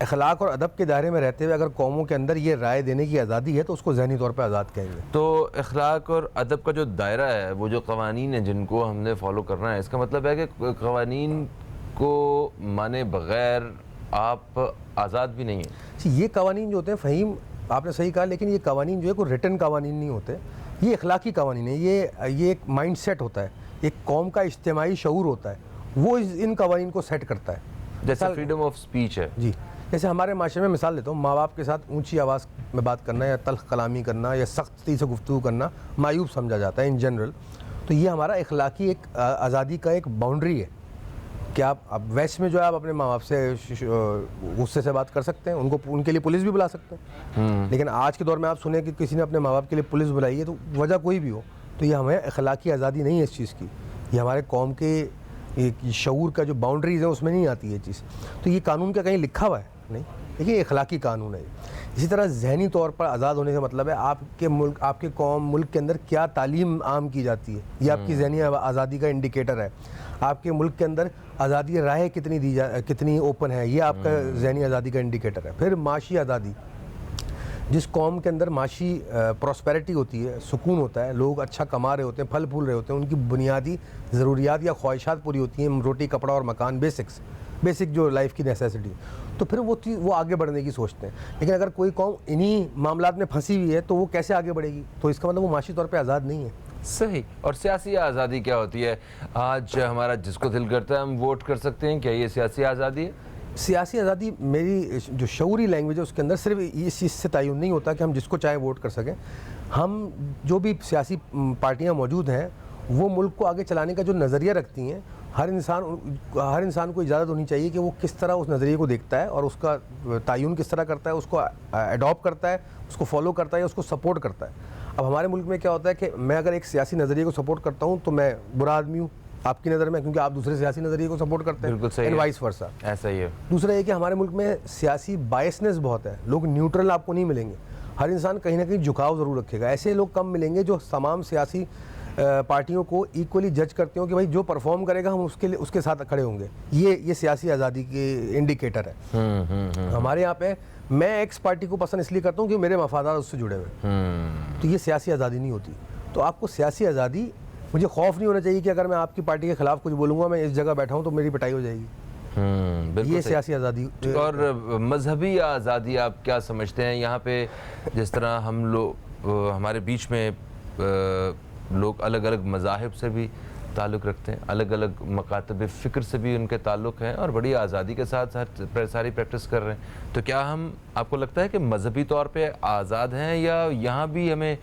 اخلاق اور ادب کے دائرے میں رہتے ہوئے اگر قوموں کے اندر یہ رائے دینے کی آزادی ہے تو اس کو ذہنی طور پہ آزاد کہیں گے. تو اخلاق اور ادب کا جو دائرہ ہے، وہ جو قوانین ہیں جن کو ہم نے فالو کرنا ہے، اس کا مطلب ہے کہ قوانین کو مانے بغیر آپ آزاد بھی نہیں ہیں. یہ قوانین جو ہوتے ہیں، فہیم آپ نے صحیح کہا، لیکن یہ قوانین جو ہے کوئی ریٹن قوانین نہیں ہوتے، یہ اخلاقی قوانین ہیں. یہ ایک مائنڈ سیٹ ہوتا ہے، ایک قوم کا اجتماعی شعور ہوتا ہے، وہ ان قوانین کو سیٹ کرتا ہے. جیسے فریڈم آف اسپیچ ہے. جی، جیسے ہمارے معاشرے میں مثال دیتا ہوں، ماں باپ کے ساتھ اونچی آواز میں بات کرنا یا تلخ کلامی کرنا یا سختی سے گفتگو کرنا معیوب سمجھا جاتا ہے ان جنرل. تو یہ ہمارا اخلاقی ایک آزادی کا ایک باؤنڈری ہے کہ آپ اب ویسٹ میں جو ہے آپ اپنے ماں باپ سے غصے سے بات کر سکتے ہیں، ان کے لیے پولیس بھی بلا سکتے ہیں. لیکن آج کے دور میں آپ سنیں کہ کسی نے اپنے ماں باپ کے لیے پولیس بلائی ہے، تو وجہ کوئی بھی ہو، تو یہ ہمیں اخلاقی آزادی نہیں ہے اس چیز کی. یہ ہمارے قوم کے شعور کا جو باؤنڈریز ہیں اس میں نہیں آتی یہ چیز. تو یہ قانون کا کہیں لکھا ہوا ہے نہیں، لیکن یہ اخلاقی قانون ہے. اسی طرح ذہنی طور پر آزاد ہونے کا مطلب ہے آپ کے ملک، آپ کے قوم ملک کے اندر کیا تعلیم عام کی جاتی ہے، یہ آپ کی ذہنی آزادی کا انڈیکیٹر ہے. آپ کے ملک کے اندر آزادی رائے کتنی اوپن ہے، یہ آپ کا ذہنی آزادی کا انڈیکیٹر ہے. پھر معاشی آزادی، جس قوم کے اندر معاشی پراسپیرٹی ہوتی ہے، سکون ہوتا ہے، لوگ اچھا کما رہے ہوتے ہیں، پھل پھول رہے ہوتے ہیں، ان کی بنیادی ضروریات یا خواہشات پوری ہوتی ہیں، روٹی کپڑا اور مکان، بیسک جو لائف کی نیسیسٹی، تو پھر وہ آگے بڑھنے کی سوچتے ہیں. لیکن اگر کوئی قوم انہی معاملات میں پھنسی ہوئی ہے تو وہ کیسے آگے بڑھے گی؟ تو اس کا مطلب وہ معاشی طور پہ آزاد نہیں ہے. صحیح. اور سیاسی آزادی کیا ہوتی ہے؟ آج ہمارا جس کو دل کرتا ہے ہم ووٹ کر سکتے ہیں، کیا یہ سیاسی آزادی ہے؟ سیاسی آزادی میری جو شعوری لینگویج ہے اس کے اندر صرف اس چیز سے تعین نہیں ہوتا کہ ہم جس کو چاہے ووٹ کر سکیں. ہم جو بھی سیاسی پارٹیاں موجود ہیں وہ ملک کو آگے چلانے کا جو نظریہ رکھتی ہیں، ہر انسان کو اجازت ہونی چاہیے کہ وہ کس طرح اس نظریے کو دیکھتا ہے اور اس کا تعین کس طرح کرتا ہے، اس کو اڈاپٹ کرتا ہے، اس کو فالو کرتا ہے یا اس کو سپورٹ کرتا ہے. اب ہمارے ملک میں کیا ہوتا ہے کہ میں اگر ایک سیاسی نظریے کو سپورٹ کرتا ہوں تو میں برا آدمی ہوں آپ کی نظر میں، کیونکہ آپ دوسرے سیاسی نظریے کو سپورٹ کرتے ہیں. بالکل صحیح، اینڈ وائس ورسا. ایسا ہی ہے. دوسرا یہ کہ ہمارے ملک میں سیاسی بائسنس بہت ہے، لوگ نیوٹرل آپ کو نہیں ملیں گے. ہر انسان کہیں نہ کہیں جھکاؤ ضرور رکھے گا. ایسے لوگ کم ملیں گے جو تمام سیاسی پارٹیوں کو ایکولی جج کرتے ہوں کہ بھائی جو پرفارم کرے گا ہم اس کے ساتھ کھڑے ہوں گے. یہ سیاسی آزادی کے انڈیکیٹر ہے. ہمارے یہاں پہ میں ایکس پارٹی کو پسند اس لیے کرتا ہوں کہ میرے مفادات اس سے جڑے ہوئے، تو یہ سیاسی آزادی نہیں ہوتی. تو آپ کو سیاسی آزادی، مجھے خوف نہیں ہونا چاہیے کہ اگر میں آپ کی پارٹی کے خلاف کچھ بولوں گا، میں اس جگہ بیٹھا ہوں تو میری پٹائی ہو جائے گی. یہ سیاسی آزادی. اور مذہبی آزادی آپ کیا سمجھتے ہیں؟ یہاں پہ جس طرح ہم لوگ، ہمارے بیچ میں لوگ الگ الگ مذاہب سے بھی تعلق رکھتے ہیں، الگ الگ مکاتب فکر سے بھی ان کے تعلق ہیں اور بڑی آزادی کے ساتھ ساری پریکٹس کر رہے ہیں. تو کیا ہم، آپ کو لگتا ہے کہ مذہبی طور پہ آزاد ہیں یا یہاں بھی ہمیں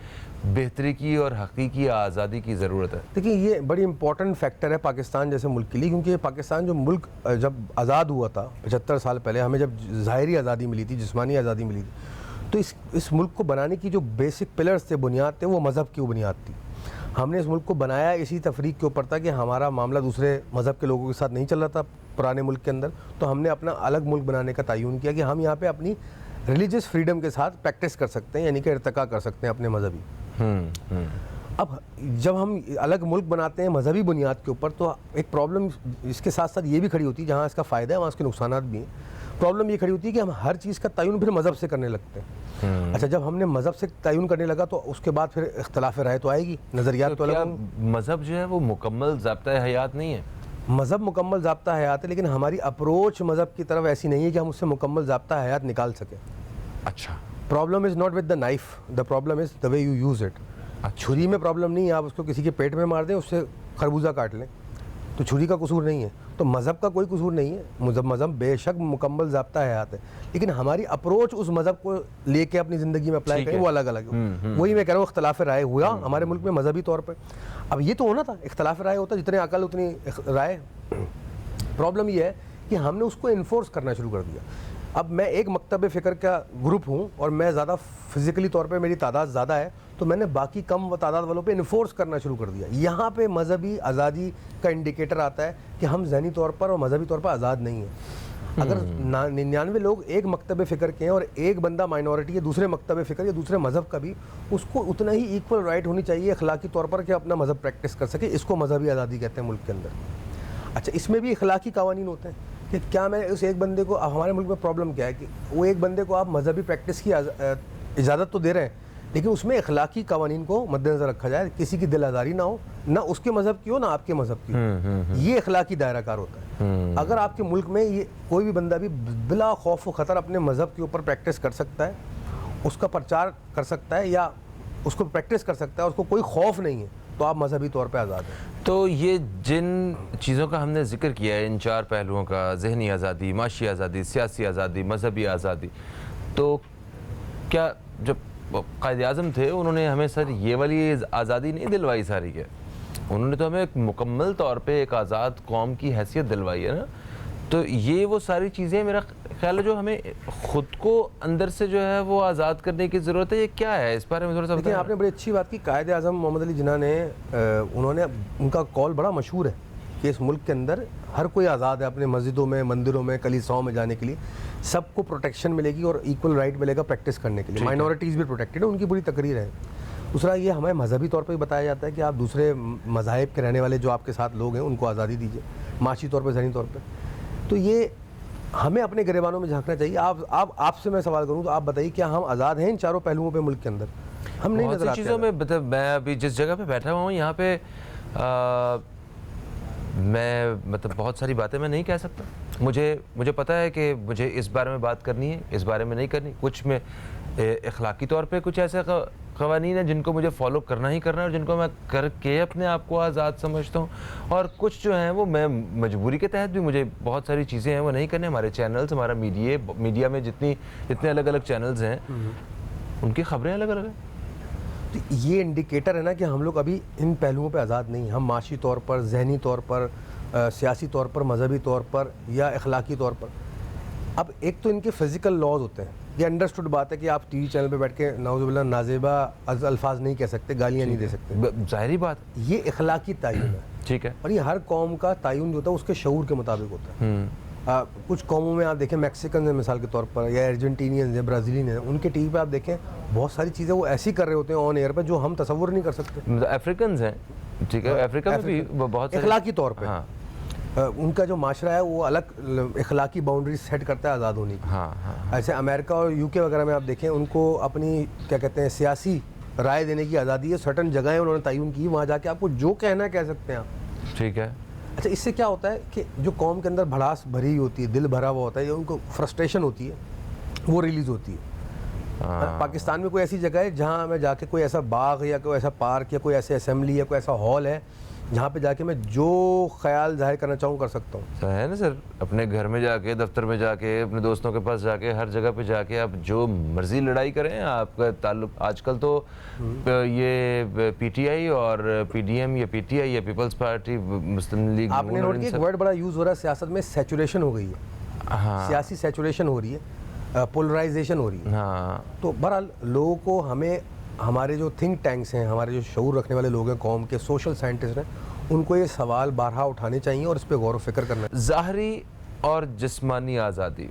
بہتری کی اور حقیقی آزادی کی ضرورت ہے؟ دیکھیں یہ بڑی امپورٹنٹ فیکٹر ہے پاکستان جیسے ملک کے لیے، کیونکہ پاکستان جو ملک جب آزاد ہوا تھا 75 سال پہلے، ہمیں جب ظاہری آزادی ملی تھی، جسمانی آزادی ملی تھی، تو اس ملک کو بنانے کی جو بیسک پلرز تھے، بنیاد تھے، وہ مذہب کی بنیاد تھی. ہم نے اس ملک کو بنایا اسی تفریق کے اوپر تھا کہ ہمارا معاملہ دوسرے مذہب کے لوگوں کے ساتھ نہیں چل رہا تھا پرانے ملک کے اندر. تو ہم نے اپنا الگ ملک بنانے کا تعین کیا کہ ہم یہاں پہ اپنی ریلیجیس فریڈم کے ساتھ پریکٹس کر سکتے ہیں، یعنی کہ ارتقا کر سکتے ہیں اپنے مذہبی. اب جب ہم الگ ملک بناتے ہیں مذہبی بنیاد کے اوپر، تو ایک پرابلم اس کے ساتھ ساتھ یہ بھی کھڑی ہوتی ہے، جہاں اس کا فائدہ ہے وہاں اس کے نقصانات بھی ہیں. پرابلم یہ کھڑی ہوتی ہے کہ ہم ہر چیز کا تعین پھر مذہب سے کرنے لگتے ہیں. اچھا، جب ہم نے مذہب سے تعین کرنے لگا تو اس کے بعد پھر اختلاف رائے تو آئے گی، نظریات تو الگ. مذہب جو ہے وہ مکمل ضابطۂ حیات نہیں ہے. مذہب مکمل ضابطہ حیات ہے، لیکن ہماری اپروچ مذہب کی طرف ایسی نہیں ہے کہ ہم اس سے مکمل ضابطہ حیات نکال سکیں. اچھا. Problem is not with the knife, the problem is the way you use it. چھری میں پرابلم نہیں ہے، آپ اس کو کسی کے پیٹ میں مار دیں، اس سے خربوزہ کاٹ لیں، تو چھری کا قصور نہیں ہے. تو مذہب کا کوئی قصور نہیں ہے. مذہب بے شک مکمل ضابطہ حیات ہے، لیکن ہماری اپروچ اس مذہب کو لے کے اپنی زندگی میں اپلائی کریں وہ الگ الگ ہے. وہی میں کہہ رہا ہوں، اختلاف رائے ہوا ہمارے ملک میں مذہبی طور پہ. اب یہ تو ہونا تھا، اختلاف رائے ہوتا، جتنے عقل اتنی رائے. پرابلم یہ ہے کہ ہم نے اس کو انفورس کرنا شروع کر دیا. اب میں ایک مکتب فکر کا گروپ ہوں اور میں زیادہ فزیکلی طور پہ میری تعداد زیادہ ہے، تو میں نے باقی کم تعداد والوں پہ انفورس کرنا شروع کر دیا. یہاں پہ مذہبی آزادی کا انڈیکیٹر آتا ہے کہ ہم ذہنی طور پر اور مذہبی طور پر آزاد نہیں ہیں. اگر 99 لوگ ایک مکتب فکر کے ہیں اور ایک بندہ مائنورٹی ہے دوسرے مکتب فکر یا دوسرے مذہب کا بھی، اس کو اتنا ہی ایکول رائٹ ہونی چاہیے اخلاقی طور پر کہ اپنا مذہب پریکٹس کر سکے. اس کو مذہبی آزادی کہتے ہیں ملک کے اندر. اچھا، اس میں بھی اخلاقی قوانین ہوتے ہیں کہ کیا میں اس ایک بندے کو, ہمارے ملک میں پرابلم کیا ہے کہ وہ ایک بندے کو آپ مذہبی پریکٹس کی اجازت تو دے رہے ہیں, لیکن اس میں اخلاقی قوانین کو مد نظر رکھا جائے, کسی کی دل آزاری نہ ہو, نہ اس کے مذہب کی ہو نہ آپ کے مذہب کی ہو. یہ اخلاقی دائرہ کار ہوتا ہے. اگر آپ کے ملک میں یہ کوئی بھی بندہ بھی بلا خوف و خطر اپنے مذہب کے اوپر پریکٹس کر سکتا ہے, اس کا پرچار کر سکتا ہے یا اس کو پریکٹس کر سکتا ہے, اس کو کوئی خوف نہیں ہے, تو آپ مذہبی طور پہ آزاد ہیں. تو یہ جن چیزوں کا ہم نے ذکر کیا ہے, ان 4 پہلوؤں کا, ذہنی آزادی, معاشی آزادی, سیاسی آزادی, مذہبی آزادی, تو کیا جب قائد اعظم تھے انہوں نے ہمیں سر یہ والی آزادی نہیں دلوائی ساری کے, انہوں نے تو ہمیں ایک مکمل طور پہ ایک آزاد قوم کی حیثیت دلوائی ہے نا. تو یہ وہ ساری چیزیں میرا خیال ہے جو ہمیں خود کو اندر سے جو ہے وہ آزاد کرنے کی ضرورت ہے. یہ کیا ہے, اس بارے میں تھوڑا سا لیکن آپ نے بڑی اچھی بات کی. قائد اعظم محمد علی جناح نے, انہوں نے, ان کا قول بڑا مشہور ہے کہ اس ملک کے اندر ہر کوئی آزاد ہے اپنے مسجدوں میں, مندروں میں, کلیساؤں میں جانے کے لیے, سب کو پروٹیکشن ملے گی اور ایکول رائٹ ملے گا پریکٹس کرنے کے لیے. مائنورٹیز بھی پروٹیکٹڈ ہیں, ان کی بڑی تقریر ہے. دوسرا یہ ہمیں مذہبی طور پہ بھی بتایا جاتا ہے کہ آپ دوسرے مذاہب کے رہنے والے جو آپ کے ساتھ لوگ ہیں ان کو آزادی دیجیے, معاشی طور پہ, ذہنی طور پہ. تو یہ ہمیں اپنے گریبانوں میں جھانکنا چاہیے. آپ سے میں سوال کروں تو آپ بتائیے کیا ہم آزاد ہیں ان 4 پہلوؤں پہ ملک کے اندر؟ ہم نہیں نظر آتے. چیزوں میں میں ابھی جس جگہ پہ بیٹھا ہوا ہوں یہاں پہ میں بہت ساری باتیں میں نہیں کہہ سکتا. مجھے پتہ ہے کہ مجھے اس بارے میں بات کرنی ہے, اس بارے میں نہیں کرنی. کچھ میں اخلاقی طور پہ کچھ ایسے قوانین ہیں جن کو مجھے فالو کرنا ہی کرنا ہے اور جن کو میں کر کے اپنے آپ کو آزاد سمجھتا ہوں, اور کچھ جو ہیں وہ میں مجبوری کے تحت بھی مجھے بہت ساری چیزیں ہیں وہ نہیں کرنے. ہمارے چینلز, ہمارا میڈیا میں جتنے الگ الگ چینلز ہیں ان کی خبریں الگ الگ ہیں. یہ انڈیکیٹر ہے نا کہ ہم لوگ ابھی ان پہلوؤں پہ آزاد نہیں. ہم معاشی طور پر, ذہنی طور پر, سیاسی طور پر, مذہبی طور پر یا اخلاقی طور پر. اب ایک تو ان کے فزیکل لاز ہوتے ہیں. یہ انڈرسٹوڈ بات ہے کہ آپ ٹی وی چینل پہ بیٹھ کے نعوذ باللہ نازیبا الفاظ نہیں کہہ سکتے, گالیاں نہیں دے سکتے, ظاہری بات. یہ اخلاقی تعین ہے, ٹھیک ہے, اور یہ ہر قوم کا تعین جو ہوتا ہے اس کے شعور کے مطابق ہوتا ہے. کچھ قوموں میں آپ دیکھیں, میکسیکنز ہیں مثال کے طور پر, یا ارجنٹینینز ہیں, برازیلین ہیں, ان کے ٹی وی پہ آپ دیکھیں بہت ساری چیزیں وہ ایسی کر رہے ہوتے ہیں آن ایئر پہ جو ہم تصور نہیں کر سکتے. افریقنز ہیں, ٹھیک ہے, افریقہ میں بھی بہت اخلاقی طور پہ ان کا جو معاشرہ ہے وہ الگ اخلاقی باؤنڈری سیٹ کرتا ہے آزاد ہونے کی. ایسے امریکہ اور UK وغیرہ میں آپ دیکھیں ان کو اپنی کیا کہتے ہیں سیاسی رائے دینے کی آزادی ہے. سرٹن جگہیں انہوں نے تعین کی, وہاں جا کے آپ کو جو کہنا ہے کہہ سکتے ہیں آپ, ٹھیک ہے. اچھا, اس سے کیا ہوتا ہے کہ جو قوم کے اندر بھڑاس بھری ہوتی ہے, دل بھرا ہوا ہوتا ہے, یا ان کو فرسٹریشن ہوتی ہے, وہ ریلیز ہوتی ہے. پاکستان میں کوئی ایسی جگہ ہے جہاں میں جا کے کوئی ایسا باغ یا کوئی ایسا پارک یا کوئی ایسے اسمبلی یا کوئی ایسا ہال ہے جہاں پہ جا کے میں جو خیال ظاہر کرنا چاہوں کر سکتا ہوں؟ ہے نا سر, اپنے گھر میں جا کے, دفتر میں جا کے, اپنے دوستوں کے پاس جا کے, ہر جگہ پہ جا کے آپ جو مرضی لڑائی کریں. آپ کا تعلق آج کل تو یہ PTI اور PDM یا PTI یا پیپلز پارٹی, مسلم لیگ, آپ نے نوٹ کیا ایک ورڈ بڑا یوز ہو رہا ہے سیاست میں, سیچوریشن ہو گئی ہے, سیاسی سیچوریشن ہو رہی ہے, پولرائزیشن ہو رہی ہے. تو بہرحال لوگوں کو, ہمیں, ہمارے جو تھنک ٹینکس ہیں, ہمارے جو شعور رکھنے والے لوگ ہیں قوم کے, سوشل سائنٹسٹ ہیں, ان کو یہ سوال بارہا اٹھانے چاہیے اور اس پہ غور و فکر کرنا. ظاہری اور جسمانی آزادی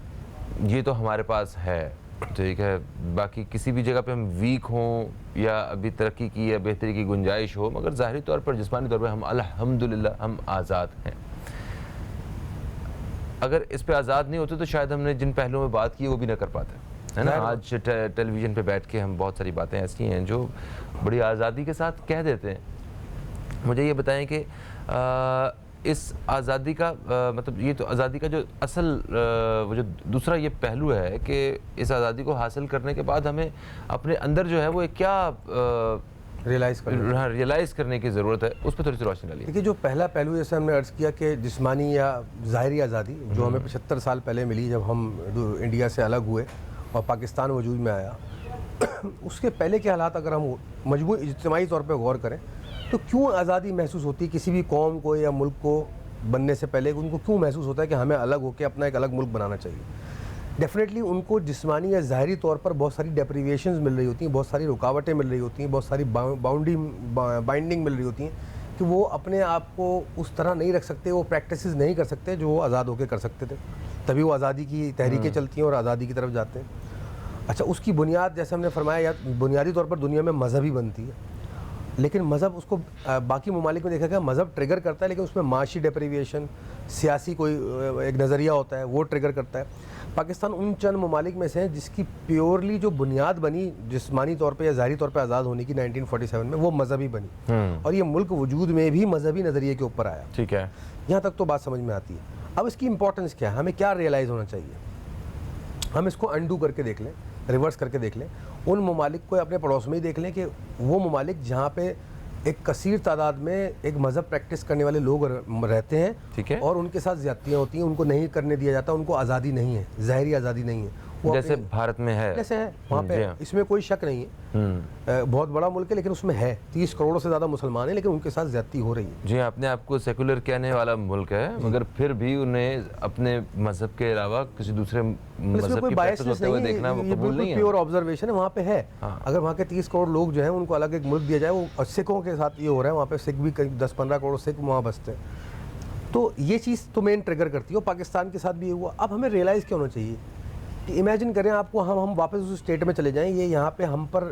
یہ تو ہمارے پاس ہے, ٹھیک ہے. باقی کسی بھی جگہ پہ ہم ویک ہوں یا ابھی ترقی کی یا بہتری کی گنجائش ہو, مگر ظاہری طور پر, جسمانی طور پر ہم الحمدللہ ہم آزاد ہیں. اگر اس پہ آزاد نہیں ہوتے تو شاید ہم نے جن پہلوؤں میں بات کی وہ بھی نہ کر پاتے, ہے نا. آج ٹیلی ویژن پہ بیٹھ کے ہم بہت ساری باتیں ایسی ہیں جو بڑی آزادی کے ساتھ کہہ دیتے ہیں. مجھے یہ بتائیں کہ اس آزادی کا یہ تو آزادی کا جو اصل وہ جو دوسرا یہ پہلو ہے کہ اس آزادی کو حاصل کرنے کے بعد ہمیں اپنے اندر جو ہے وہ کیا ریئلائز کرنے کی ضرورت ہے, اس پہ تھوڑی سی روشنی ڈالیے. دیکھیے, جو پہلا پہلو جیسے ہم نے عرض کیا کہ جسمانی یا ظاہری آزادی جو ہمیں 75 سال پہلے ملی جب ہم انڈیا سے الگ ہوئے اور پاکستان وجود میں آیا, اس کے پہلے کے حالات اگر ہم مجموعی اجتماعی طور پہ غور کریں تو کیوں آزادی محسوس ہوتی ہے کسی بھی قوم کو یا ملک کو بننے سے پہلے؟ ان کو کیوں محسوس ہوتا ہے کہ ہمیں الگ ہو کے اپنا ایک الگ ملک بنانا چاہیے؟ ڈیفینیٹلی ان کو جسمانی یا ظاہری طور پر بہت ساری ڈیپریویشنز مل رہی ہوتی ہیں, بہت ساری رکاوٹیں مل رہی ہوتی ہیں, بہت ساری بائنڈنگ مل رہی ہوتی ہیں کہ وہ اپنے آپ کو اس طرح نہیں رکھ سکتے, وہ پریکٹسز نہیں کر سکتے جو وہ آزاد ہو کے کر سکتے تھے. تبھی وہ آزادی کی تحریکیں چلتی ہیں اور آزادی کی طرف جاتے ہیں. اچھا, اس کی بنیاد جیسے ہم نے فرمایا, یا بنیادی طور پر دنیا میں مذہبی بنتی ہے. لیکن مذہب اس کو باقی ممالک میں دیکھا گیا مذہب ٹریگر کرتا ہے، لیکن اس میں معاشی ڈیپریویشن، سیاسی کوئی ایک نظریہ ہوتا ہے وہ ٹریگر کرتا ہے. پاکستان ان چند ممالک میں سے ہیں جس کی پیورلی جو بنیاد بنی جسمانی طور پہ یا ظاہری طور پہ آزاد ہونے کی 1947 میں، وہ مذہبی بنی، اور یہ ملک وجود میں بھی مذہبی نظریے کے اوپر آیا. ٹھیک ہے، یہاں تک تو بات سمجھ میں آتی ہے. اب اس کی امپورٹنس کیا ہے، ہمیں کیا ریئلائز ہونا چاہیے؟ ہم اس کو انڈو کر کے دیکھ لیں، ریورس کر کے دیکھ لیں. ان ممالک کو اپنے پڑوس میں ہی دیکھ لیں کہ وہ ممالک جہاں پہ ایک کثیر تعداد میں ایک مذہب پریکٹس کرنے والے لوگ رہتے ہیں، ٹھیک ہے، اور ان کے ساتھ زیادتیاں ہوتی ہیں، ان کو نہیں کرنے دیا جاتا، ان کو آزادی نہیں ہے، ظاہری آزادی نہیں ہے. جیسے بھارت میں ہے، جیسے ہے وہاں پہ، اس میں کوئی شک نہیں ہے. بہت بڑا ملک ہے لیکن اس میں ہے 30 کروڑ سے زیادہ مسلمان ہیں، لیکن ان کے ساتھ زیادتی ہو رہی ہے. جی اپنے آپ کو سیکولر کہنے والا ملک ہے، مگر پھر بھی انہیں اپنے مذہب کے علاوہ کسی دوسرے مذہب کی پریکٹس ہوتے ہوئے دیکھنا قبول نہیں ہے. پیور آبزرویشن ہے، وہاں پہ ہے. اگر وہاں کے 30 کروڑ لوگ جو ہیں ان کو الگ ایک ملک دیا جائے، وہ سکھوں کے ساتھ یہ ہو رہا ہے، وہاں پہ سکھ بھی 10-15 کروڑ سکھ وہاں بستے ہیں. تو یہ چیز تو مین ٹریگر کرتی ہے، اور پاکستان کے ساتھ بھی یہ ہوا. اب ہمیں ریئلائز کیا ہونا چاہیے کہ امیجن کریں آپ کو ہم واپس اس اسٹیٹ میں چلے جائیں، یہ یہاں پہ ہم پر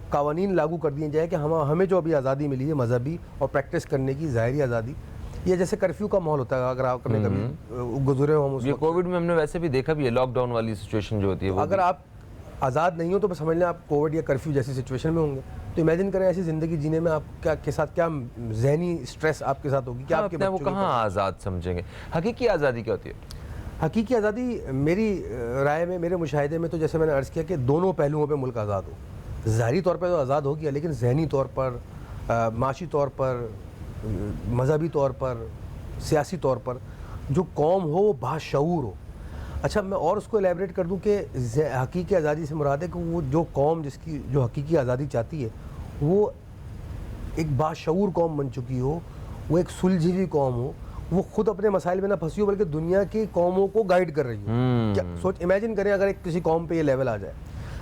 قوانین لاگو کر دیے جائیں کہ ہمیں جو ابھی آزادی ملی ہے مذہبی اور پریکٹس کرنے کی ظاہری آزادی، یہ جیسے کرفیو کا ماحول ہوتا ہے. اگر آپ کبھی گزرے ہو ہم اس یہ کووڈ میں ہم نے ویسے بھی دیکھا بھی ہے، لاک ڈاؤن والی سچویشن جو ہوتی ہے، اگر آپ آزاد نہیں ہو تو سمجھ لیں آپ کووڈ یا کرفیو جیسی سچویشن میں ہوں گے. تو امیجن کریں ایسی زندگی جینے میں آپ کے ساتھ کیا ذہنی اسٹریس آپ کے ساتھ ہوگی، کیا آپ کے وہ کہاں آزاد سمجھیں گے. حقیقی آزادی کیا ہوتی ہے؟ حقیقی آزادی میری رائے میں، میرے مشاہدے میں، تو جیسے میں نے عرض کیا کہ دونوں پہلوؤں پہ ملک آزاد ہو. ظاہری طور پہ تو آزاد ہو گیا، لیکن ذہنی طور پر، معاشی طور پر، مذہبی طور پر، سیاسی طور پر جو قوم ہو وہ باشعور ہو. اچھا میں اور اس کو الیبریٹ کر دوں کہ حقیقی آزادی سے مراد ہے کہ وہ جو قوم جس کی جو حقیقی آزادی چاہتی ہے وہ ایک باشعور قوم بن چکی ہو، وہ ایک سلجھی ہوئی قوم ہو، وہ خود اپنے مسائل میں نہ پھنسی ہو بلکہ دنیا کی قوموں کو گائیڈ کر رہی ہو. کیا سوچ امیجن کریں اگر ایک کسی قوم پہ یہ لیول آ جائے.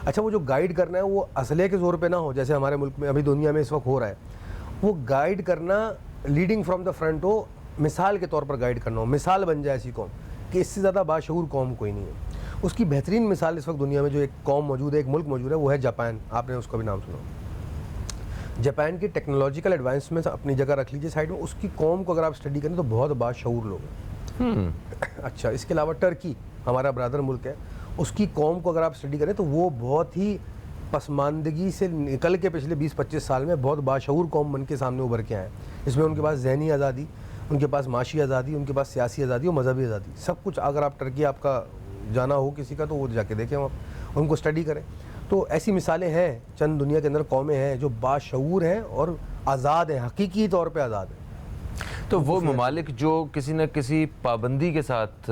اچھا وہ جو گائیڈ کرنا ہے وہ اسلحے کے زور پہ نہ ہو جیسے ہمارے ملک میں ابھی دنیا میں اس وقت ہو رہا ہے. وہ گائیڈ کرنا لیڈنگ فرام دا فرنٹ ہو، مثال کے طور پر گائیڈ کرنا ہو، مثال بن جائے ایسی قوم کہ اس سے زیادہ باشعور قوم کوئی نہیں ہے. اس کی بہترین مثال اس وقت دنیا میں جو ایک قوم موجود ہے، ایک ملک موجود ہے، وہ ہے جاپان. آپ نے اس کا بھی نام سنا. جاپان کی ٹیکنالوجیکل ایڈوانسمنٹ اپنی جگہ رکھ لیجیے سائڈ میں، اس کی قوم کو اگر آپ اسٹڈی کریں تو بہت باشعور لوگ ہیں. اچھا اس کے علاوہ ٹرکی ہمارا برادر ملک ہے، اس کی قوم کو اگر آپ اسٹڈی کریں تو وہ بہت ہی پسماندگی سے نکل کے پچھلے 20-25 سال میں بہت باشعور قوم بن کے سامنے ابھر کے آئے ہیں. اس میں ان کے پاس ذہنی آزادی، ان کے پاس معاشی آزادی، ان کے پاس سیاسی آزادی اور مذہبی آزادی، سب کچھ. اگر آپ ٹرکی آپ کا جانا ہو کسی کا تو وہ جا کے دیکھیں، وہاں ان کو اسٹڈی کریں. تو ایسی مثالیں ہیں، چند دنیا کے اندر قومیں ہیں جو باشعور ہیں اور آزاد ہیں، حقیقی طور پہ آزاد ہیں. تو وہ ممالک جو کسی نہ کسی پابندی کے ساتھ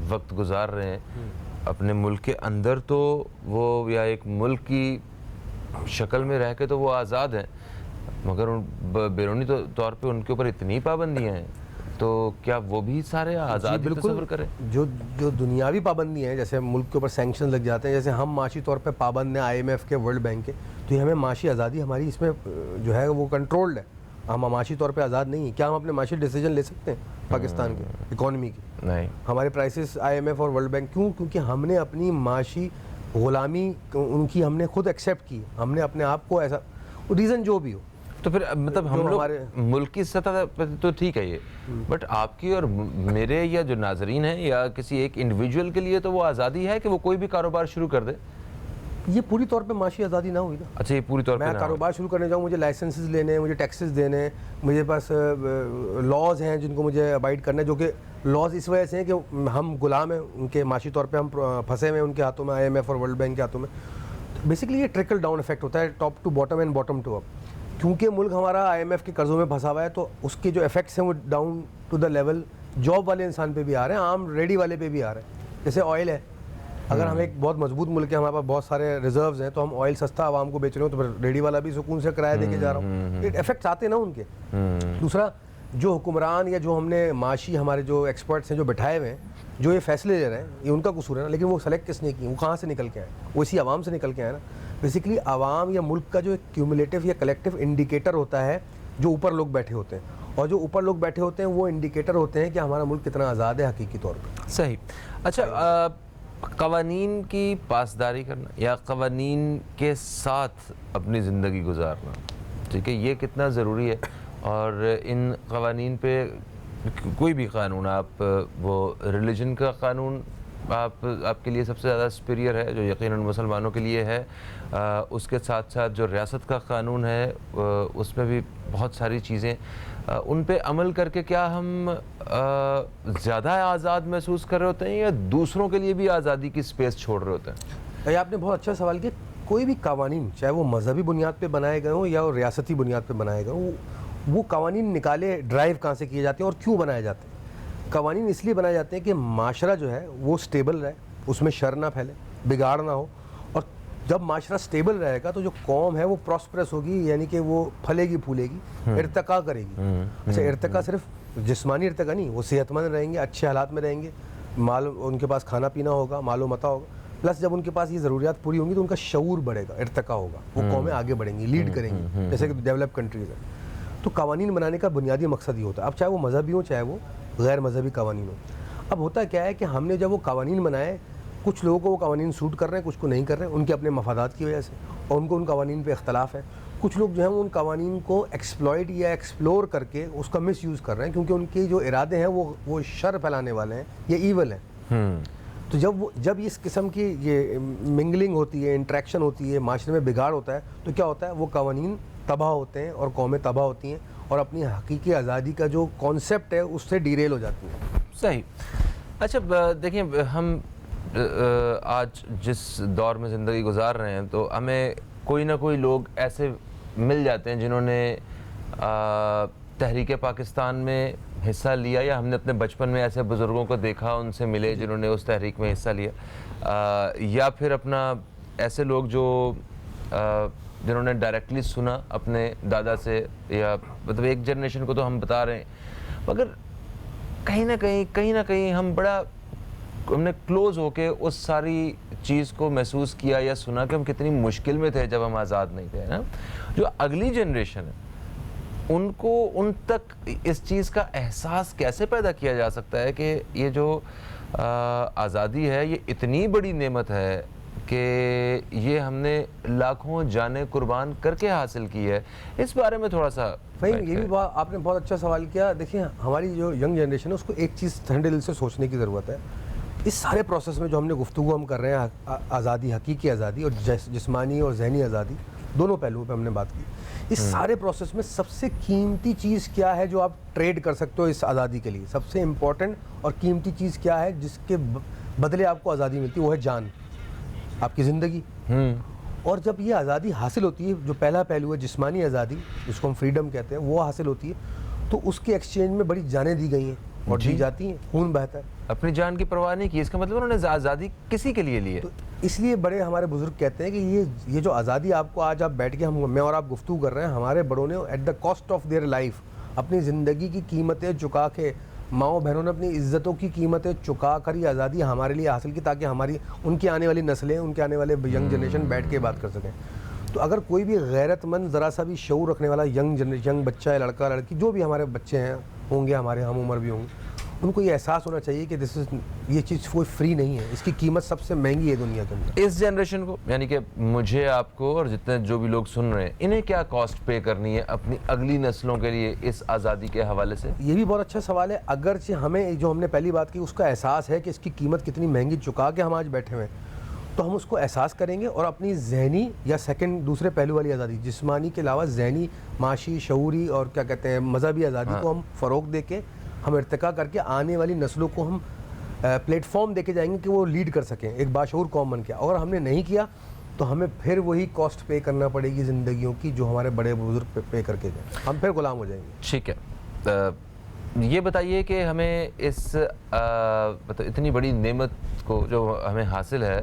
وقت گزار رہے ہیں اپنے ملک کے اندر، تو وہ یا ایک ملک کی شکل میں رہ کے تو وہ آزاد ہیں، مگر بیرونی طور پہ ان کے اوپر اتنی پابندیاں ہیں، تو کیا وہ بھی سارے آزاد تصور کریں؟ جو دنیاوی پابندیاں ہیں، جیسے ملک کے اوپر سینکشن لگ جاتے ہیں، جیسے ہم معاشی طور پہ پابند ہیں IMF کے، ورلڈ بینک کے، تو یہ ہمیں معاشی آزادی ہماری اس میں جو ہے وہ کنٹرولڈ ہے. ہم معاشی طور پہ آزاد نہیں ہیں. کیا ہم اپنے معاشی ڈیسیجن لے سکتے ہیں پاکستان کے اکانومی کی؟ نہیں. ہمارے پرائسز IMF اور ورلڈ بینک کیونکہ ہم نے اپنی معاشی غلامی ان کی ہم نے خود ایکسیپٹ کی، ہم نے اپنے آپ کو ایسا ریزن جو بھی ہو. تو پھر مطلب ہم لوگ ملکی سطح پہ تو ٹھیک ہے یہ، بٹ آپ کی اور میرے یا جو ناظرین ہیں یا کسی ایک انڈیویجول کے لیے تو وہ آزادی ہے کہ وہ کوئی بھی کاروبار شروع کر دے. یہ پوری طور پہ معاشی آزادی نہ ہوئی نا. اچھا یہ پوری طور پہ میں کاروبار شروع کرنے جاؤں، مجھے لائسنسز لینے ہیں، مجھے ٹیکسز دینے ہیں، مجھے پاس لاز ہیں جن کو مجھے ابائڈ کرنا ہے، جو کہ لاز اس وجہ سے ہیں کہ ہم غلام ہیں ان کے، معاشی طور پہ ہم پھنسے ہوئے ہیں ان کے ہاتھوں میں، IMF اور ورلڈ بینک کے ہاتھوں میں. بیسکلی یہ ٹرکل ڈاؤن افیکٹ ہوتا ہے، top to bottom and bottom to up. کیونکہ ملک ہمارا IMF کے قرضوں میں پھنسا ہوا ہے تو اس کے جو افیکٹس ہیں وہ down to the level job والے انسان پہ بھی آ رہے ہیں، عام ریڈی والے پہ بھی آ رہے ہیں. جیسے آئل ہے، اگر ہم ایک بہت مضبوط ملک ہے، ہمارے پاس بہت سارے ریزروز ہیں، تو ہم آئل سستا عوام کو بیچ رہے ہوں تو پھر ریڈی والا بھی سکون سے کرایہ دے کے جا رہا ہوں. افیکٹس آتے ہیں نا ان کے. دوسرا جو حکمران یا جو ہم نے معاشی ہمارے جو ایکسپرٹس ہیں جو بٹھائے ہوئے ہیں جو یہ فیصلے لے رہے ہیں، یہ ان کا قصور ہے نا. لیکن وہ سلیکٹ کس نے کی؟ وہ کہاں سے نکل کے آئے؟ وہ اسی عوام سے نکل کے آئے نا. بیسکلی عوام یا ملک کا جو ایک کیومولیٹو یا کلیکٹیو انڈیکیٹر ہوتا ہے جو اوپر لوگ بیٹھے ہوتے ہیں، اور جو اوپر لوگ بیٹھے ہوتے ہیں وہ انڈیکیٹر ہوتے ہیں کہ ہمارا ملک کتنا آزاد ہے حقیقی طور پر. صحیح. اچھا قوانین کی پاسداری کرنا یا قوانین کے ساتھ اپنی زندگی گزارنا، ٹھیک ہے, یہ کتنا ضروری ہے. اور ان قوانین پہ کوئی بھی قانون, آپ وہ ریلیجن کا قانون آپ کے لیے سب سے زیادہ سپیریئر ہے, جو یقیناً مسلمانوں کے لیے ہے. اس کے ساتھ ساتھ جو ریاست کا قانون ہے اس میں بھی بہت ساری چیزیں, ان پہ عمل کر کے کیا ہم زیادہ آزاد محسوس کر رہے ہوتے ہیں یا دوسروں کے لیے بھی آزادی کی سپیس چھوڑ رہے ہوتے ہیں؟ آپ نے بہت اچھا سوال کیا. کوئی بھی قوانین, چاہے وہ مذہبی بنیاد پہ بنائے گئے ہوں یا وہ ریاستی بنیاد پہ بنائے گئے ہوں, وہ قوانین نکالے ڈرائیو کہاں سے کیے جاتے ہیں اور کیوں بنائے جاتے ہیں. قوانین اس لیے بنائے جاتے ہیں کہ معاشرہ جو ہے وہ سٹیبل رہے, اس میں شر نہ پھیلے, بگاڑ نہ ہو. اور جب معاشرہ سٹیبل رہے گا تو جو قوم ہے وہ پراسپرس ہوگی, یعنی کہ وہ پھلے گی پھولے گی, ارتقا کرے گی. اچھا, ارتقا صرف جسمانی ارتقا نہیں, وہ صحت مند رہیں گے, اچھے حالات میں رہیں گے, مال ان کے پاس کھانا پینا ہوگا, مال و متاع ہوگا, پلس جب ان کے پاس یہ ضروریات پوری ہوں گی تو ان کا شعور بڑھے گا, ارتقا ہوگا, وہ قومیں آگے بڑھیں گی, لیڈ کریں گی, جیسے کہ ڈیولپ کنٹریز ہیں. تو قوانین بنانے کا بنیادی مقصد یہ ہوتا ہے. اب چاہے وہ مذہبی ہوں چاہے وہ غیر مذہبی قوانین ہوں. اب ہوتا کیا ہے کہ ہم نے جب وہ قوانین بنائے, کچھ لوگوں کو وہ قوانین سوٹ کر رہے ہیں, کچھ کو نہیں کر رہے ہیں, ان کے اپنے مفادات کی وجہ سے, اور ان کو ان قوانین پہ اختلاف ہے. کچھ لوگ جو ہیں ان قوانین کو ایکسپلائٹ یا ایکسپلور کر کے اس کا مس یوز کر رہے ہیں, کیونکہ ان کے جو ارادے ہیں وہ شر پھیلانے والے ہیں یا ایول ہیں. تو جب اس قسم کی یہ منگلنگ ہوتی ہے, انٹریکشن ہوتی ہے, معاشرے میں بگاڑ ہوتا ہے, تو کیا ہوتا ہے, وہ قوانین تباہ ہوتے ہیں اور قومیں تباہ ہوتی ہیں اور اپنی حقیقی آزادی کا جو کانسیپٹ ہے اس سے ڈیریل ہو جاتی ہیں. صحیح. اچھا دیکھیں, ہم آج جس دور میں زندگی گزار رہے ہیں تو ہمیں کوئی نہ کوئی لوگ ایسے مل جاتے ہیں جنہوں نے تحریک پاکستان میں حصہ لیا, یا ہم نے اپنے بچپن میں ایسے بزرگوں کو دیکھا, ان سے ملے جنہوں نے اس تحریک میں حصہ لیا, یا پھر اپنا ایسے لوگ جنہوں نے ڈائریکٹلی سنا اپنے دادا سے, یا مطلب ایک جنریشن کو تو ہم بتا رہے ہیں, مگر کہیں نہ کہیں ہم نے کلوز ہو کے اس ساری چیز کو محسوس کیا یا سنا کہ ہم کتنی مشکل میں تھے جب ہم آزاد نہیں تھے نا. جو اگلی جنریشن ہے ان تک اس چیز کا احساس کیسے پیدا کیا جا سکتا ہے کہ یہ جو آزادی ہے یہ اتنی بڑی نعمت ہے کہ یہ ہم نے لاکھوں جانیں قربان کر کے حاصل کی ہے. اس بارے میں تھوڑا سا بھائی, یہ بھی آپ نے بہت اچھا سوال کیا. دیکھیں, ہماری جو ینگ جنریشن ہے اس کو ایک چیز ٹھنڈے دل سے سوچنے کی ضرورت ہے. اس سارے پروسیس میں جو ہم نے گفتگو ہم کر رہے ہیں, آزادی, حقیقی آزادی اور جسمانی اور ذہنی آزادی, دونوں پہلوؤں پہ ہم نے بات کی. اس سارے پروسیس میں سب سے قیمتی چیز کیا ہے جو آپ ٹریڈ کر سکتے ہو اس آزادی کے لیے؟ سب سے امپورٹنٹ اور قیمتی چیز کیا ہے جس کے بدلے آپ کو آزادی ملتی ہے؟ وہ ہے جان, آپ کی زندگی. اور جب یہ آزادی حاصل ہوتی ہے, جو پہلا پہلو ہے جسمانی آزادی جس کو ہم فریڈم کہتے ہیں, وہ حاصل ہوتی ہے, تو اس کے ایکسچینج میں بڑی جانیں دی گئی ہیں اور دی جاتی ہیں, خون بہتا ہے. اپنی جان کی پرواہ نہیں کی, اس کا مطلب انہوں نے آزادی کسی کے لیے لی ہے. تو اس لیے بڑے ہمارے بزرگ کہتے ہیں کہ یہ جو آزادی آپ کو آج آپ بیٹھ کے میں اور آپ گفتگو کر رہے ہیں, ہمارے بڑوں نے at the cost of their life اپنی زندگی کی قیمتیں چکا کے, ماؤں بہنوں نے اپنی عزتوں کی قیمتیں چکا کر یہ آزادی ہمارے لیے حاصل کی, تاکہ ان کی آنے والی نسلیں, ان کے آنے والے ینگ جنریشن بیٹھ کے بات کر سکیں. تو اگر کوئی بھی غیرت مند, ذرا سا بھی شعور رکھنے والا ینگ بچہ ہے, لڑکا لڑکی, جو بھی ہمارے بچے ہیں ہوں گے, ہمارے ہم عمر بھی ہوں گے, ان کو یہ احساس ہونا چاہیے کہ یہ چیز کوئی فری نہیں ہے, اس کی قیمت سب سے مہنگی ہے دنیا کے اندر. اس جنریشن کو, یعنی کہ مجھے, آپ کو اور جتنے جو بھی لوگ سن رہے ہیں, انہیں کیا کاسٹ پے کرنی ہے اپنی اگلی نسلوں کے لیے اس آزادی کے حوالے سے؟ یہ بھی بہت اچھا سوال ہے. اگرچہ ہمیں جو ہم نے پہلی بات کی اس کا احساس ہے کہ اس کی قیمت کتنی مہنگی چکا کے ہم آج بیٹھے ہوئے ہیں, تو ہم اس کو احساس کریں گے اور اپنی ذہنی یا دوسرے پہلو والی آزادی, جسمانی کے علاوہ ذہنی, معاشی, شعوری اور کیا کہتے ہیں مذہبی آزادی کو ہم فروغ دے کے, ہم ارتقا کر کے آنے والی نسلوں کو ہم پلیٹ فارم دے کے جائیں گے کہ وہ لیڈ کر سکیں ایک باشعور قوم بن کے. اگر ہم نے نہیں کیا تو ہمیں پھر وہی کاسٹ پے کرنا پڑے گی زندگیوں کی جو ہمارے بڑے بزرگ پے کر کے گئے, ہم پھر غلام ہو جائیں گے. ٹھیک ہے, یہ بتائیے کہ ہمیں اس اتنی بڑی نعمت کو جو ہمیں حاصل ہے,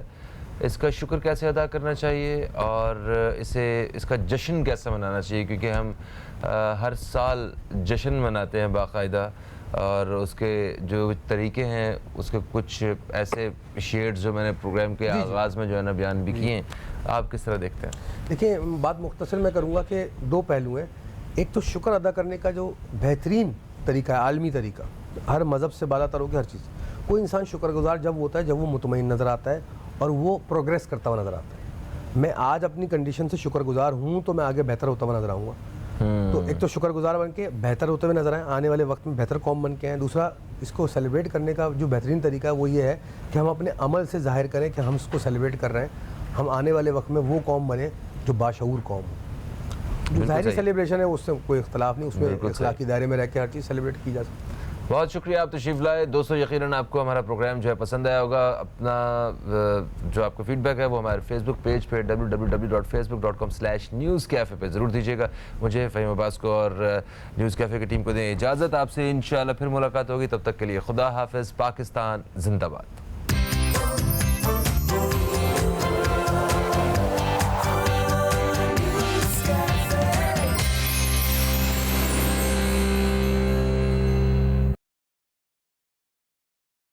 اس کا شکر کیسے ادا کرنا چاہیے اور اس کا جشن کیسے منانا چاہیے؟ کیونکہ ہم ہر سال جشن مناتے ہیں باقاعدہ, اور اس کے جو طریقے ہیں, اس کے کچھ ایسے شیڈز جو میں نے پروگرام کے آغاز میں جو ہے نا بیان بھی کیے ہیں, آپ کس طرح دیکھتے ہیں؟ دیکھیں, بات مختصر میں کروں گا کہ دو پہلو ہیں. ایک تو شکر ادا کرنے کا جو بہترین طریقہ ہے, عالمی طریقہ, ہر مذہب سے بالا تر ہو کے ہر چیز, کوئی انسان شکر گزار جب ہوتا ہے جب وہ مطمئن نظر آتا ہے اور وہ پروگریس کرتا ہوا نظر آتا ہے. میں آج اپنی کنڈیشن سے شکر گزار ہوں تو میں آگے بہتر ہوتا ہوا نظر آؤں گا. تو ایک تو شکر گزار بن کے بہتر ہوتے ہوئے نظر آئیں، آنے والے وقت میں بہتر قوم بن کے آئیں. دوسرا اس کو سیلیبریٹ کرنے کا جو بہترین طریقہ ہے وہ یہ ہے کہ ہم اپنے عمل سے ظاہر کریں کہ ہم اس کو سیلیبریٹ کر رہے ہیں. ہم آنے والے وقت میں وہ قوم بنے جو باشعور قوم ہو. جو ظاہری سیلیبریشن ہے اس سے کوئی اختلاف نہیں، اس میں اخلاقی دائرے میں رہ کے ہر چیز سیلیبریٹ کی جا سکتی ہے. بہت شکریہ آپ تشریف لائے دوستوں. یقیناً آپ کو ہمارا پروگرام جو ہے پسند آیا ہوگا. اپنا جو آپ کا فیڈ بیک ہے وہ ہمارے فیس بک پیج پہ www.facebook.com/newscafe پہ ضرور دیجیے گا. مجھے فہیم عباس کو اور نیوز کیفے کی ٹیم کو دیں اجازت. آپ سے انشاءاللہ پھر ملاقات ہوگی. تب تک کے لیے خدا حافظ. پاکستان زندہ باد.